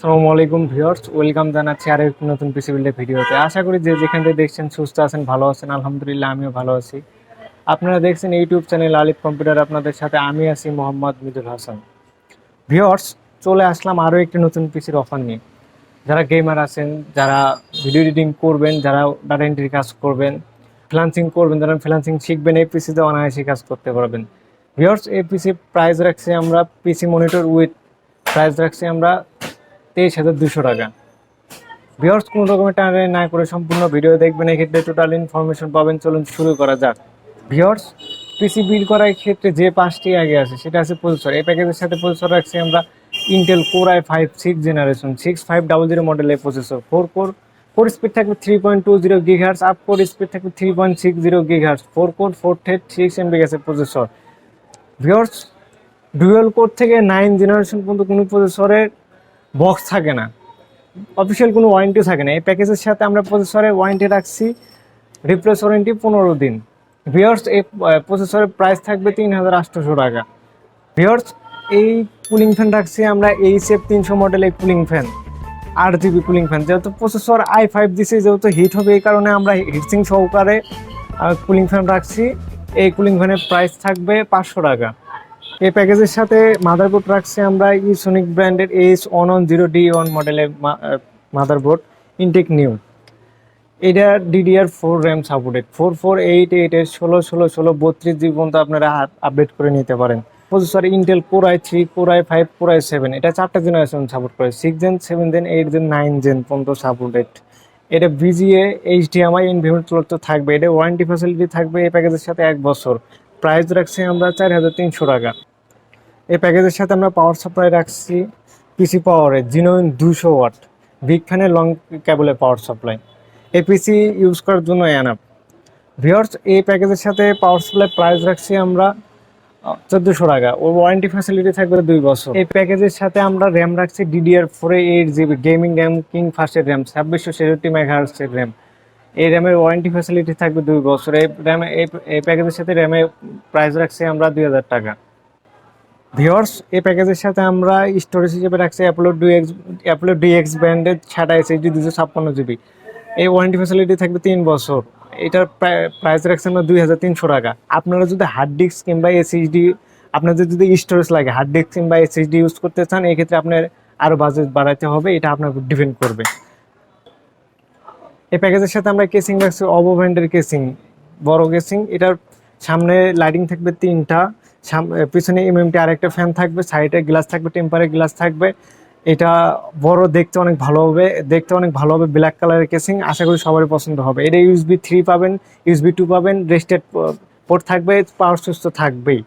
আসসালামু আলাইকুম viewers, welcome জানাচ্ছি আরো একটি নতুন পিসি বিল্ডের ভিডিওতে। আশা করি যে যেখান থেকে দেখছেন সুস্থ আছেন, ভালো আছেন। আলহামদুলিল্লাহ আমিও ভালো আছি। আপনারা দেখছেন ইউটিউব চ্যানেল আলিফ কম্পিউটার, আপনাদের সাথে আমি আছি মোহাম্মদ মিদুল হাসান। ভিউয়ার্স, চলে আসলাম আরও একটি নতুন পিসির অফার নিয়ে। যারা গেমার আছেন, যারা ভিডিও এডিটিং করবেন, যারা ডাটা এন্ট্রি কাজ করবেন, ফ্রিল্যান্সিং করবেন, যারা ফ্রিল্যান্সিং শিখবেন, এই পিসিতে অনায়াসে কাজ করতে পারবেন। ভিউয়ার্স, এই পিসি প্রাইস রাখছি আমরা, পিসি মনিটর উইথ প্রাইস রাখছি আমরা 23,200 টাকা। ভিউয়ার্স, কোনো রকমের টানাটানি না করে সম্পূর্ণ ভিডিও দেখবেন, এক্ষেত্রে টোটাল ইনফরমেশন পাবেন। চলুন শুরু করা যাক। ভিউয়ার্স, পিসি বিল্ড করার ক্ষেত্রে যে 5টি আগে আছে সেটা আছে প্রসেসর। এই প্যাকেজের সাথে প্রসেসর রাখছি আমরা Intel core i5 6th generation 6500 মডেলের প্রসেসর। 4 কোর স্পিড থাকবে 3.20 GHz, আপ কোর স্পিড থাকবে 3.60 GHz, 4 কোর 4 থ্রেড 6 MB গ্যাসের প্রসেসর। ভিউয়ার্স, ডুয়াল কোর থেকে 9 জেনারেশন পর্যন্ত কোনো প্রসেসরের বক্স থাকে না, অফিসিয়াল কোনো ওয়ারেন্টি থাকে না। এই প্যাকেজের সাথে আমরা প্রসেসরের ওয়ারেন্টি রাখছি, রিপ্লেস ওয়ারেন্টি 15 দিন। ভিউয়ার্স, এই প্রসেসরের প্রাইস থাকবে 3,800 টাকা। ভিউয়ার্স, এই কুলিং ফ্যান রাখছি আমরা এইচএফ 300 মডেলের cooling fan, 8 GB cooling fan. যেহেতু প্রসেসর i5 দিছি, যেহেতু হিট হবে, এই কারণে আমরা হিটসিং সহকারে কুলিং ফ্যান রাখছি। এই কুলিং ফ্যানের প্রাইস থাকবে 500 টাকা। এই প্যাকেজের সাথে মাদারবোর্ড রাখছি আমরা ইসোনিক ব্র্যান্ডের H110D1 মডেলের মাদারবোর্ড, ইনটেক নিউ। এটা DDR4 র্যাম সাপোর্টেড, 4488 এর 16 32GB পর্যন্ত আপনারা আপডেট করে নিতে পারেন। Processor Intel core i3, core i5, core i7। এটা 4টা জেনারেশন সাপোর্ট করে, 6 জেন, 7 জেন, 8 জেন, 9 জেন পর্যন্ত সাপোর্টেড। এটা VGA HDMI ইনভার্টার তো থাকবে। এটা ওয়ারেন্টি ফ্যাসিলিটি থাকবে এই প্যাকেজের সাথে 1 বছর। প্রাইস রাখছি আমরা 4,300 টাকা। এই প্যাকেজের সাথে আমরা পাওয়ার সাপ্লাই রাখছি পিসি পাওয়ারের জিনোইন 200 ওয়াট বিগ ফ্যানের লং কেবলের পাওয়ার সাপ্লাই। এই পিসি ইউজ করার জন্য এনাফ। ভিউয়ার্স, এই প্যাকেজের সাথে পাওয়ার সাপ্লাই প্রাইস রাখছি আমরা 1,400 টাকা। ওর ওয়ারেন্টি ফ্যাসিলিটি থাকবে 2 বছর। এই প্যাকেজের সাথে আমরা র্যাম রাখছি DDR4 8 GB gaming RAM, king ফাস্টের র্যাম, 2666 মেগাহার্টজের র্যাম। এই র্যামের ওয়ারেন্টি ফ্যাসিলিটি থাকবে 2 বছর। এই র্যাম এই প্যাকেজের সাথে র্যামের প্রাইস রাখছি আমরা 2,000 টাকা। ভিউয়ার্স, এই প্যাকেজের সাথে আমরা স্টোরেজ হিসেবে রাখছি অ্যাপোলো ডিএক্স ব্র্যান্ডের SATA SSD 256 GB। এই ওয়ারেন্টি ফ্যাসিলিটি থাকবে 3 বছর। এটার প্রাইস রাখছি আমরা 2,300 টাকা। আপনারা যদি হার্ড ডিস্ক কিংবা এসএসডি, আপনাদের যদি স্টোরেজ লাগে, হার্ড ডিস্ক কিংবা এসএসডি ইউজ করতে চান, এক্ষেত্রে আপনার আরও বাজেট বাড়াতে হবে, এটা আপনার উপর ডিপেন্ড করবে। এই প্যাকেজের সাথে আমরা কেসিং রাখছি অবো ব্র্যান্ডের কেসিং, বড় কেসিং। এটার সামনে লাইটিং থাকবে 3টা, পিছনে এমএমটি আরেকটা ফ্যান থাকবে, সাইডে গ্লাস থাকবে, টেম্পারের গ্লাস থাকবে। এটা বড়, দেখতে অনেক ভালো হবে, ব্ল্যাক কালারের কেসিং। আশা করি সবারই পছন্দ হবে। এটা USB 3 পাবেন, USB 2 পাবেন, রেস্টেড পোর্ট থাকবে, পাওয়ার সুইচ তো থাকবেই।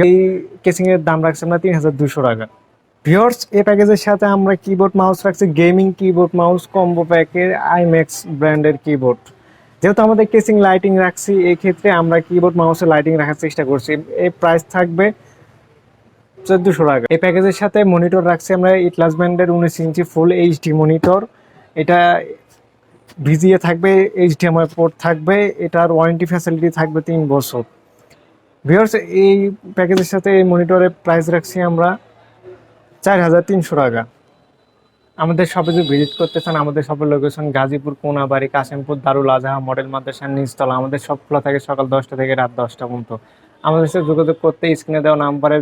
এই কেসিংয়ের দাম রাখছি আমরা 3,200 টাকা। ভিউয়ার্স, এই প্যাকেজের সাথে আমরা কিবোর্ড মাউস রাখছি গেমিং কিবোর্ড মাউস কম্বো প্যাকের আইম্যাক্স ব্র্যান্ডের কিবোর্ড। যেহেতু আমাদের কেসিং লাইটিং রাখছি, এই ক্ষেত্রে আমরা কিবোর্ড মাউসে লাইটিং রাখার চেষ্টা করছি। এই প্রাইস থাকবে 1,400 টাকা। এই প্যাকেজের সাথে মনিটর রাখছি আমরা ইটলাস ব্র্যান্ডের 19 ইঞ্চি ফুল এইচডি মনিটর। এটা ভিজিএ থাকবে, HDMI পোর্ট থাকবে, এটার ওয়ারেন্টি ফ্যাসিলিটি থাকবে 3 বছর। ভিউয়ার্স, এই প্যাকেজের সাথে এই মনিটরের প্রাইস রাখছি আমরা 4,300 টাকা। আমাদের শপে যদি ভিজিট করতে চান, আমাদের শপের লোকেশন গাজীপুর কোনাবাড়ি, কাশিমপুর দারুল আজহা মডেল মাদ্রাসার নিচতলা। আমাদের সব খোলা থাকে সকাল 10টা থেকে রাত 10টা পর্যন্ত। আমাদের সাথে যোগাযোগ করতে স্ক্রিনে দেওয়া নাম্বারে